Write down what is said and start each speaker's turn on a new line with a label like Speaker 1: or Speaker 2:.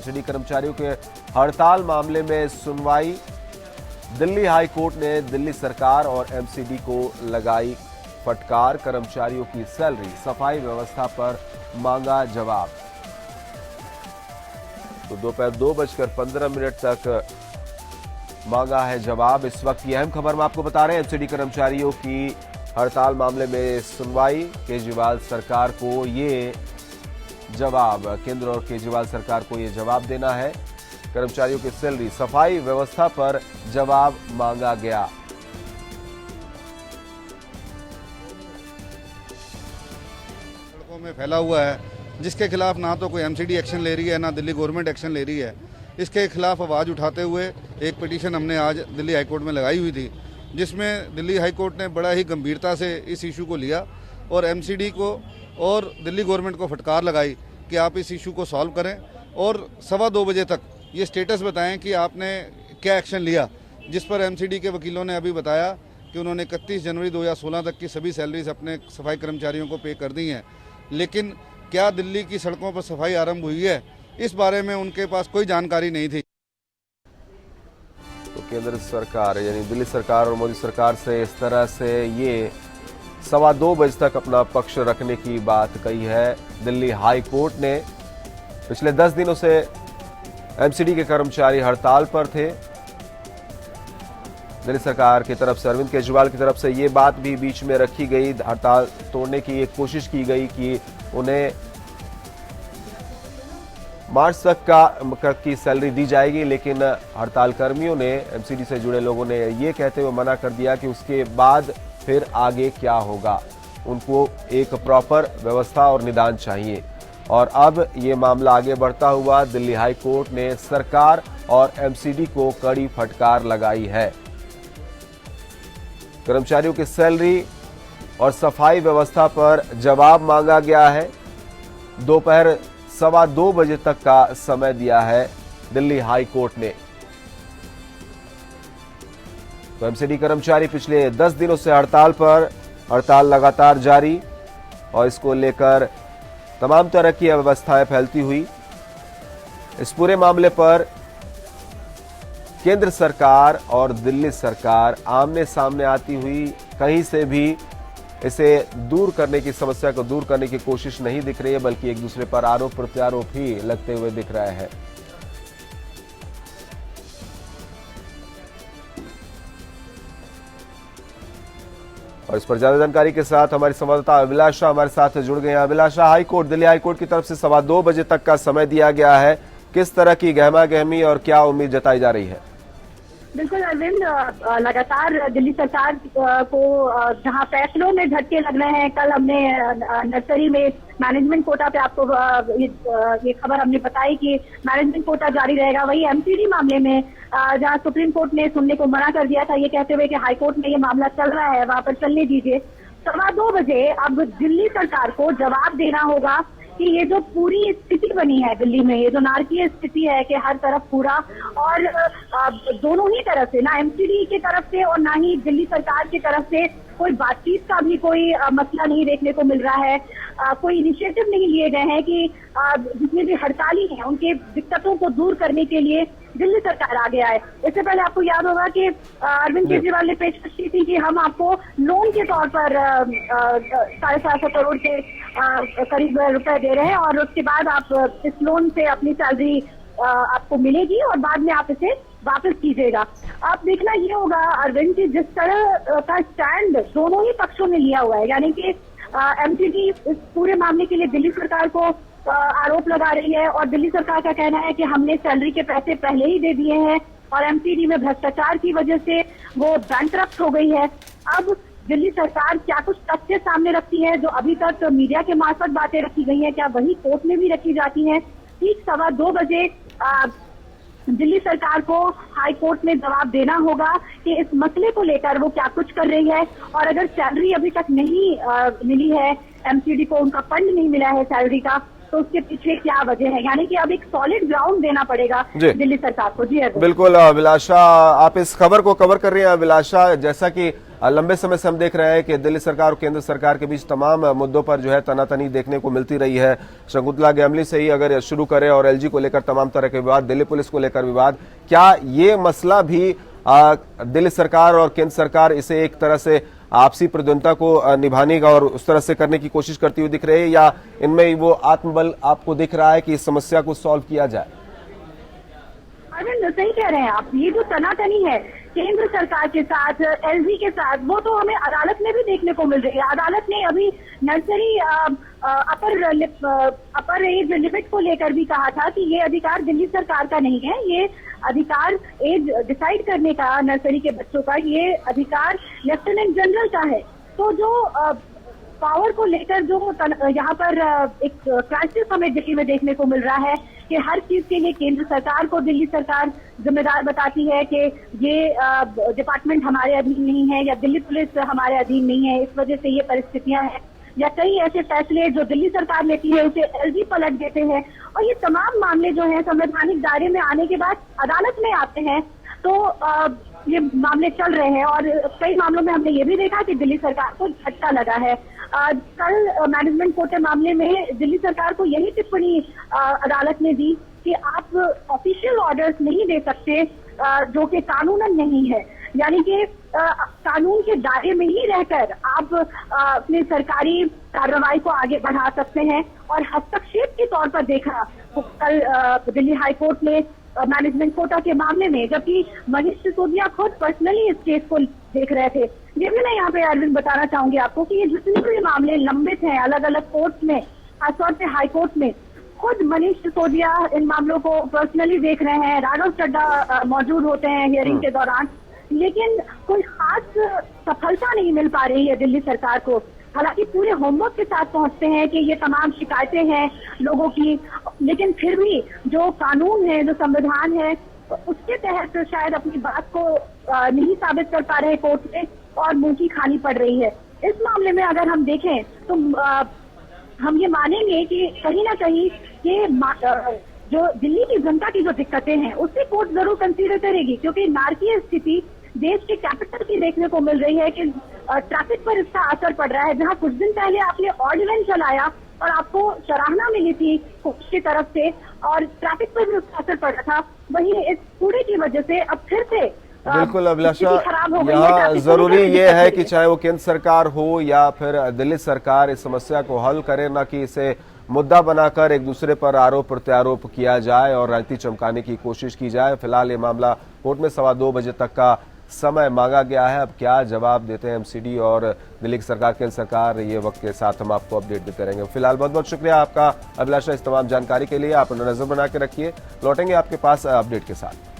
Speaker 1: MCD कर्मचारियों के हड़ताल मामले में सुनवाई। दिल्ली हाई कोर्ट ने दिल्ली सरकार और एमसीडी को लगाई फटकार। कर्मचारियों की सैलरी, सफाई व्यवस्था पर मांगा जवाब। तो दोपहर 2:15 तक मांगा है जवाब। इस वक्त की अहम खबर हम आपको बता रहे हैं, एमसीडी कर्मचारियों की हड़ताल मामले में सुनवाई। केजरीवाल सरकार को ये जवाब, केंद्र और केजरीवाल सरकार को ये जवाब देना है। कर्मचारियों की सैलरी, सफाई व्यवस्था पर जवाब मांगा गया।
Speaker 2: सड़कों में फैला हुआ है, जिसके खिलाफ ना तो कोई एमसीडी एक्शन ले रही है, ना दिल्ली गवर्नमेंट एक्शन ले रही है। इसके खिलाफ आवाज़ उठाते हुए एक पिटीशन हमने आज दिल्ली हाईकोर्ट में लगाई हुई थी, जिसमें दिल्ली हाईकोर्ट ने बड़ा ही गंभीरता से इस इशू को लिया और एमसीडी को और दिल्ली गवर्नमेंट को फटकार लगाई कि आप इस इशू को सॉल्व करें और 2:15 बजे तक ये स्टेटस बताएं कि आपने क्या एक्शन लिया। जिस पर एमसीडी के वकीलों ने अभी बताया कि उन्होंने 31 जनवरी 2016 तक की सभी सैलरीज अपने सफाई कर्मचारियों को पे कर दी हैं, लेकिन क्या दिल्ली की सड़कों पर सफाई आरंभ हुई है, इस बारे में उनके पास कोई जानकारी नहीं थी।
Speaker 1: तो केंद्र सरकार यानी दिल्ली सरकार और मोदी सरकार से इस तरह से ये 2:15 बजे तक अपना पक्ष रखने की बात कही है। दिल्ली हाई कोर्ट ने पिछले 10 दिनों से एमसीडी के कर्मचारी हड़ताल पर थे। दिल्ली सरकार की तरफ से, अरविंद केजरीवाल की तरफ से ये बात भी बीच में रखी गई, हड़ताल तोड़ने की एक कोशिश की गई कि उन्हें मार्च तक की सैलरी दी जाएगी, लेकिन हड़ताल कर्मियों ने, एमसीडी से जुड़े लोगों ने ये कहते हुए मना कर दिया कि उसके बाद फिर आगे क्या होगा। उनको एक प्रॉपर व्यवस्था और निदान चाहिए। और अब ये मामला आगे बढ़ता हुआ दिल्ली हाई कोर्ट ने सरकार और एमसीडी को कड़ी फटकार लगाई है। कर्मचारियों की सैलरी और सफाई व्यवस्था पर जवाब मांगा गया है। दोपहर 2:15 बजे तक का समय दिया है दिल्ली हाई कोर्ट ने। तो एमसीडी कर्मचारी पिछले 10 दिनों से हड़ताल पर, हड़ताल लगातार जारी और इसको लेकर तमाम तरह की अव्यवस्थाएं फैलती हुई। इस पूरे मामले पर केंद्र सरकार और दिल्ली सरकार आमने सामने आती हुई कहीं से भी इसे दूर करने की, समस्या को दूर करने की कोशिश नहीं दिख रही है, बल्कि एक दूसरे पर आरोप प्रत्यारोप ही लगते हुए दिख रहे हैं। और इस पर ज्यादा जानकारी के साथ हमारी संवाददाता अभिलाषा हमारे साथ जुड़ गए हैं। अभिलाषा, हाईकोर्ट, दिल्ली हाईकोर्ट की तरफ से 2:15 बजे तक का समय दिया गया है। किस तरह की गहमा गहमी और क्या उम्मीद जताई जा रही है?
Speaker 3: बिल्कुल अरविंद, लगातार दिल्ली सरकार को जहां फैसलों में झटके लग रहे हैं। कल हमने नर्सरी में मैनेजमेंट कोटा पे आपको ये खबर हमने बताई कि मैनेजमेंट कोटा जारी रहेगा। वही एमसीडी मामले में जहां सुप्रीम कोर्ट ने सुनने को मना कर दिया था, ये कहते हुए कि हाई कोर्ट में ये मामला चल रहा है, वहां पर चलने दीजिए। 2:15 बजे अब दिल्ली सरकार को जवाब देना होगा कि ये जो पूरी स्थिति बनी है दिल्ली में, ये जो नारकीय स्थिति है कि हर तरफ पूरा, और दोनों ही तरफ से, ना एमसीडी की तरफ से और ना ही दिल्ली सरकार की तरफ से कोई बातचीत का भी कोई मसला नहीं देखने को मिल रहा है। कोई इनिशिएटिव नहीं लिए गए हैं कि जितने भी हड़ताली हैं उनके दिक्कतों को दूर करने के लिए दिल्ली सरकार आगे आए। इससे पहले आपको याद होगा कि अरविंद केजरीवाल ने पेशकश की थी कि हम आपको लोन के तौर पर 750 करोड़ के करीब रुपए दे रहे हैं और उसके बाद आप इस लोन से अपनी सैलरी आपको मिलेगी और बाद में आप इसे वापस कीजिएगा। अब देखना ये होगा अरविंद की जिस तरह का स्टैंड दोनों ही पक्षों ने लिया हुआ है, यानी कि एमसीडी इस पूरे मामले के लिए दिल्ली सरकार को आरोप लगा रही है और दिल्ली सरकार का कहना है कि हमने सैलरी के पैसे पहले ही दे दिए हैं और एमसीडी में भ्रष्टाचार की वजह से वो बैंकरप्ट हो गई है। अब दिल्ली सरकार क्या कुछ तथ्य सामने रखती है जो अभी तक मीडिया के मार्फत बातें रखी गई हैं, क्या वही कोर्ट में भी रखी जाती हैं? ठीक 2:15 बजे दिल्ली सरकार को हाई कोर्ट में जवाब देना होगा कि इस मसले को लेकर वो क्या कुछ कर रही है, और अगर सैलरी अभी तक नहीं मिली है, एमसीडी को उनका फंड नहीं मिला है सैलरी का, तो उसके पीछे क्या वजह है। यानी कि अब एक सॉलिड ग्राउंड देना पड़ेगा दिल्ली सरकार को। जी
Speaker 1: बिल्कुल अभिलाषा, आप इस खबर को कवर कर रही हैं। अभिलाषा, जैसा कि लंबे समय से हम देख रहे हैं कि दिल्ली सरकार और केंद्र सरकार के बीच तमाम मुद्दों पर जो है तनातनी देखने को मिलती रही है। शकुंतला गैमली से ही अगर शुरू करें और एलजी को लेकर तमाम तरह के विवाद, दिल्ली पुलिस को लेकर विवाद, क्या ये मसला भी दिल्ली सरकार और केंद्र सरकार इसे एक तरह से आपसी प्रतिद्वंदता को निभाने का और उस तरह से करने की कोशिश करती हुई दिख रही है, या इनमें वो आत्मबल आपको दिख रहा है कि इस समस्या को सॉल्व किया जाए?
Speaker 3: अरविंद, सही कह रहे हैं आप। ये जो तनातनी है केंद्र सरकार के साथ, एलजी के साथ, वो तो हमें अदालत में भी देखने को मिल रही है। अदालत ने अभी नर्सरी अपर एज लिमिट को लेकर भी कहा था कि ये अधिकार दिल्ली सरकार का नहीं है, ये अधिकार एज डिसाइड करने का नर्सरी के बच्चों का, ये अधिकार लेफ्टिनेंट जनरल का है। तो जो पावर को लेकर जो यहाँ पर एक क्राइसिस हमें दिल्ली में देखने को मिल रहा है कि हर चीज के लिए केंद्र सरकार को दिल्ली सरकार जिम्मेदार बताती है कि ये डिपार्टमेंट हमारे अधीन नहीं है या दिल्ली पुलिस हमारे अधीन नहीं है, इस वजह से ये परिस्थितियां हैं। या कई ऐसे फैसले जो दिल्ली सरकार लेती है उसे एलजी पलट देते हैं, और ये तमाम मामले जो हैं संवैधानिक दायरे में आने के बाद अदालत में आते हैं। तो ये मामले चल रहे हैं और कई मामलों में हमने ये भी देखा कि दिल्ली सरकार को झटका लगा है। कल मैनेजमेंट कोटे मामले में दिल्ली सरकार को यही टिप्पणी अदालत ने दी कि आप ऑफिशियल ऑर्डर्स नहीं दे सकते जो कि कानूनन नहीं है, यानी कि कानून के दायरे में ही रहकर आप अपने सरकारी कार्रवाई को आगे बढ़ा सकते हैं। और हस्तक्षेप के तौर पर देखा कल दिल्ली हाईकोर्ट ने मैनेजमेंट कोटा के मामले में, जबकि मनीष सिसोदिया खुद पर्सनली इस केस को देख रहे थे। ये भी मैं यहाँ पे अरविंद बताना चाहूंगी आपको कि ये जितने भी मामले लंबित हैं अलग अलग कोर्ट में, खासतौर से हाई कोर्ट में, खुद मनीष सिसोदिया इन मामलों को पर्सनली देख रहे हैं। राघव चड्ढा मौजूद होते हैं हियरिंग के दौरान, लेकिन कोई खास सफलता नहीं मिल पा रही है दिल्ली सरकार को। हालांकि पूरे होमवर्क के साथ पहुंचते हैं कि ये तमाम शिकायतें हैं लोगों की, लेकिन फिर भी जो कानून है, जो संविधान है, उसके तहत शायद अपनी बात को नहीं साबित कर पा रहे कोर्ट में और मुंह की खानी पड़ रही है। इस मामले में अगर हम देखें तो हम ये मानेंगे कि कहीं ना कहीं ये जो दिल्ली की जनता की जो दिक्कतें हैं उससे कोर्ट जरूर कंसीडर करेगी, क्योंकि नारकीय स्थिति देश के कैपिटल की देखने को मिल रही है कि ट्रैफिक पर इसका असर पड़ रहा है। जहां कुछ दिन पहले आपने ऑर्डिनेंस चलाया और आपको सराहना मिली थी कोर्ट की तरफ से और ट्रैफिक पर भी उसका असर पड़ रहा था, वहीं इस कूड़े की वजह से अब फिर से
Speaker 1: बिल्कुल अभिलाषा, यहाँ जरूरी ये है कि चाहे वो केंद्र सरकार हो या फिर दिल्ली सरकार इस समस्या को हल करे, ना कि इसे मुद्दा बनाकर एक दूसरे पर आरोप प्रत्यारोप किया जाए और राजनीति चमकाने की कोशिश की जाए। फिलहाल ये मामला कोर्ट में 2:15 बजे तक का समय मांगा गया है। अब क्या जवाब देते हैं एमसीडी और दिल्ली की सरकार, केंद्र सरकार, ये वक्त के साथ हम आपको अपडेट देते रहेंगे। फिलहाल बहुत बहुत शुक्रिया आपका अभिलाषा इस तमाम जानकारी के लिए। आप नजर बना के रखिए, लौटेंगे आपके पास अपडेट के साथ।